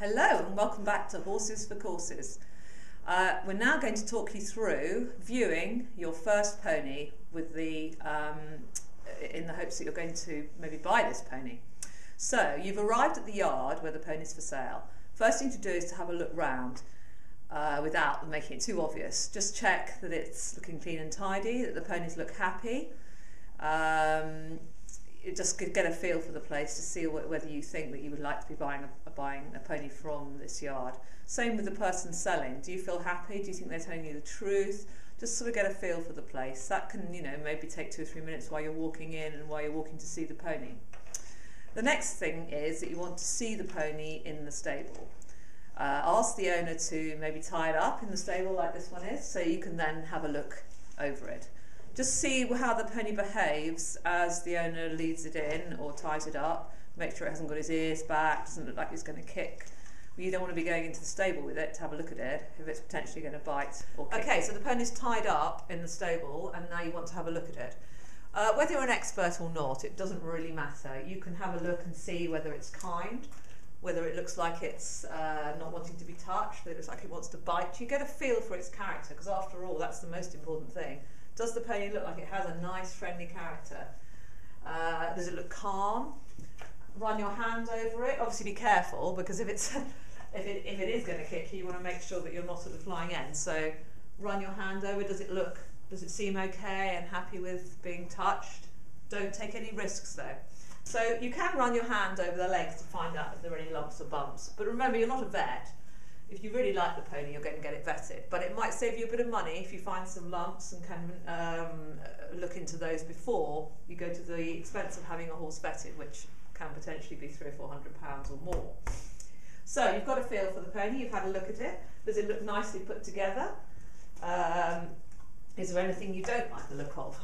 Hello and welcome back to Horses for Courses. We're now going to talk you through viewing your first pony with in the hopes that you're going to maybe buy this pony. So you've arrived at the yard where the pony's for sale. First thing to do is to have a look round without making it too obvious. Just check that it's looking clean and tidy, that the ponies look happy. Just get a feel for the place to see whether you think that you would like to be buying a pony from this yard. Same with the person selling. Do you feel happy? Do you think they're telling you the truth? Just sort of get a feel for the place. That can, maybe take 2 or 3 minutes while you're walking in and while you're walking to see the pony. The next thing is that you want to see the pony in the stable. Ask the owner to maybe tie it up in the stable like this one is, so you can then have a look over it. Just see how the pony behaves as the owner leads it in or ties it up. Make sure it hasn't got his ears back, doesn't look like it's going to kick. You don't want to be going into the stable with it to have a look at it if it's potentially going to bite or kick. Okay, so the pony's tied up in the stable and now you want to have a look at it. Whether you're an expert or not, it doesn't really matter. You can have a look and see whether it's kind, whether it looks like it's not wanting to be touched, whether it looks like it wants to bite. You get a feel for its character, because after all, that's the most important thing. Does the pony look like it has a nice, friendly character? Does it look calm? Run your hand over it. Obviously, be careful, because if it is going to kick you, you want to make sure that you're not at the flying end. So, run your hand over. Does it seem okay and happy with being touched? Don't take any risks, though. So, you can run your hand over the legs to find out if there are any lumps or bumps. But remember, you're not a vet. If you really like the pony, you're going to get it vetted. But it might save you a bit of money if you find some lumps and can look into those before you go to the expense of having a horse vetted, which can potentially be £300 or £400 or more. So you've got a feel for the pony, you've had a look at it. Does it look nicely put together? Is there anything you don't like the look of?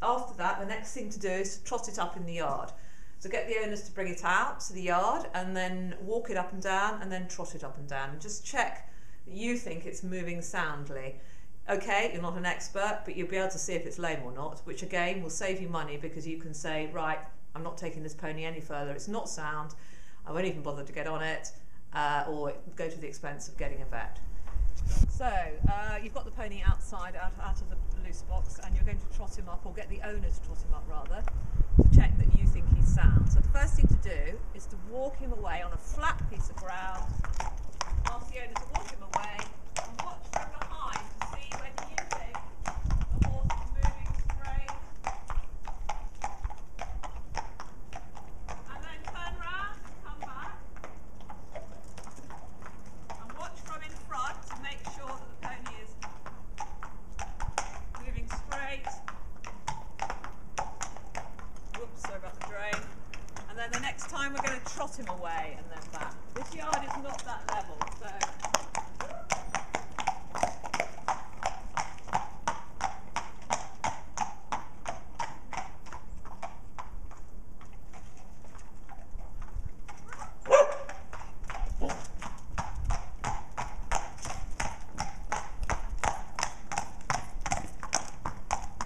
After that, the next thing to do is to trot it up in the yard. So get the owners to bring it out to the yard and then walk it up and down and then trot it up and down. And just check that you think it's moving soundly. Okay, you're not an expert, but you'll be able to see if it's lame or not, which again will save you money, because you can say, right, I'm not taking this pony any further, it's not sound, I won't even bother to get on it, or go to the expense of getting a vet. So, you've got the pony outside, out of the loose box, and you're going to trot him up, or get the owner to trot him up rather, to check that you think he's sound. So the first thing to do is to walk him away on a flat piece of ground, ask the owner to walk him away, and watch from behind to see whether you think the horse is moving straight. And then turn round, come back, and watch from in front to make sure that the pony is moving straight. Whoops, sorry about the drain. And then the next time we're going to trot him away and then back. This yard is not that level, so...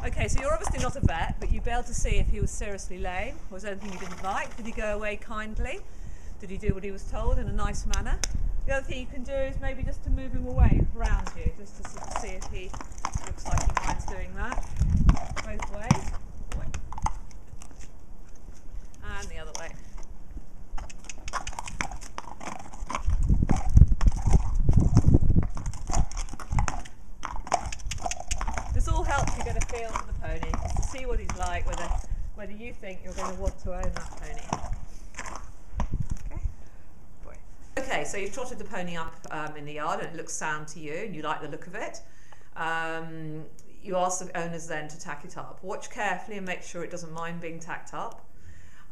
Okay, so you're obviously not a vet, but you'd be able to see if he was seriously lame. Was there anything you didn't like? Did he go away kindly? Did he do what he was told in a nice manner? The other thing you can do is maybe just to move him away around you, just to sort of see if he looks like he minds doing that. Both ways. And the other way. This all helps you get a feel for the pony, just to see what he's like, whether you think you're going to want to own that pony. Okay, so you've trotted the pony up in the yard and it looks sound to you and you like the look of it. You ask the owners then to tack it up. Watch carefully and make sure it doesn't mind being tacked up.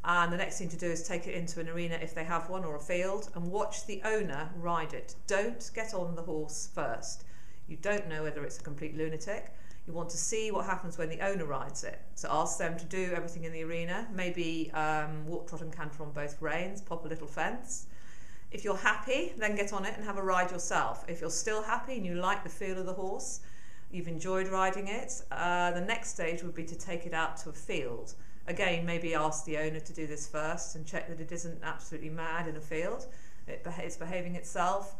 And the next thing to do is take it into an arena if they have one, or a field, and watch the owner ride it. Don't get on the horse first. You don't know whether it's a complete lunatic. You want to see what happens when the owner rides it. So ask them to do everything in the arena. Maybe walk, trot and canter on both reins, pop a little fence. If you're happy, then get on it and have a ride yourself. If you're still happy and you like the feel of the horse, you've enjoyed riding it, the next stage would be to take it out to a field. Again, maybe ask the owner to do this first and check that it isn't absolutely mad in a field. it's behaving itself.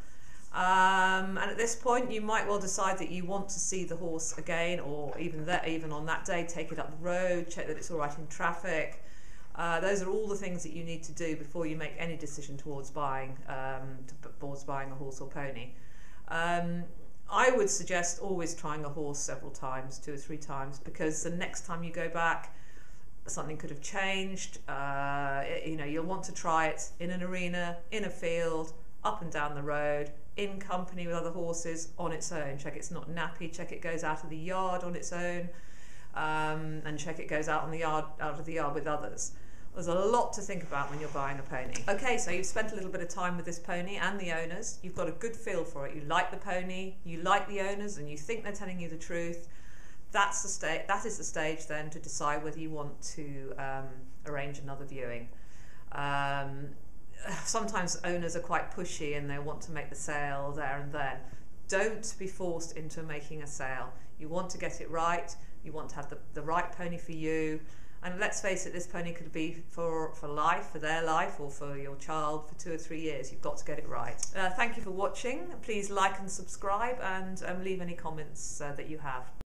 And at this point you might well decide that you want to see the horse again, or even on that day take it up the road, check that it's all right in traffic. Those are all the things that you need to do before you make any decision towards buying a horse or pony. I would suggest always trying a horse several times, 2 or 3 times, because the next time you go back, something could have changed. You'll want to try it in an arena, in a field, up and down the road, in company with other horses, on its own. Check it's not nappy, check it goes out of the yard on its own, and check it goes out of the yard with others. There's a lot to think about when you're buying a pony. Okay, so you've spent a little bit of time with this pony and the owners. You've got a good feel for it. You like the pony, you like the owners, and you think they're telling you the truth. That is the stage then to decide whether you want to arrange another viewing. Sometimes owners are quite pushy and they want to make the sale there and then. Don't be forced into making a sale. You want to get it right. You want to have the right pony for you. And let's face it, this pony could be for life, for their life, or for your child for 2 or 3 years. You've got to get it right. Thank you for watching. Please like and subscribe, and leave any comments that you have.